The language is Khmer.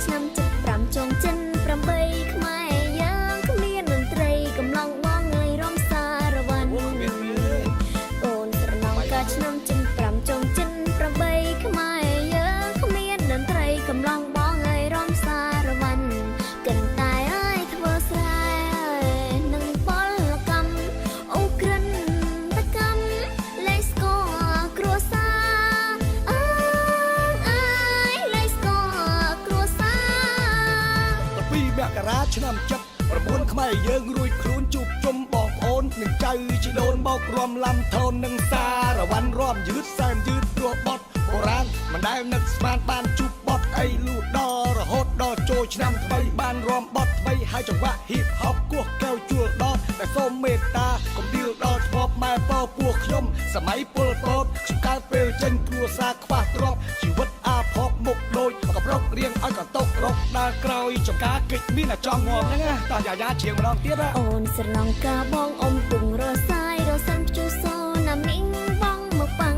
ឆ្នាំចិត្ត5ចុងចិន8ខ្មែរយើងគ្មានតន្ត្រីកំឡុងបងអើយរំសារវ័នអូនស្រណងកាឆ្នាំចិត្ត5ចុងចិន8ខ្មែរយើងគ្មានតន្ត្រីកំឡុងបងអើយរំសារវ័នកិនតែអើយធ្វើស្រែនឹងពលកម្មអូក្រិនតកម្មលេខស្គរគ្រួសារអើយលេខស្គរគ្រួសារ12មករាឆ្នាំចិត្ត9ខ្មែរយើងរួចខ្លួនជួបជុំបងប្អូននឹងចៅជីដូនបោករួមឡាំថននឹងសារវ័នរួមយឺតសែនយឺតព្រោះបត់បុរាណមិនដែលនឹកស្មានបានជួបបត់អីលូដល់រហូតដល់ចូលឆ្នាំថ្មីបានរួមបត់ថ្មីហើយចង្វាក់ហ៊ីបហបគោះកែវជួលដល់តែសូមមេត្តាកុំឌីលដល់ធ្លាប់ម៉ែពោពោះខ្ញុំសម័យពលពតខ្ញុំកើតពេលចេញគ្រួសារខ្វះទ្រព្យជីវិតអាផបមុខដូចកប្រុករៀងឲ្យកតុករកដើរក្រោយចង្ការកិច្ចមានអាចង់ងំហ្នឹងណាតោះយ៉ាយ៉ាជាងម្ដងទៀតណាអូនស្រឡងកាបងអ៊ំពុងរសាយរសានភ្ជូសូណាមីងបងមកប៉ាំង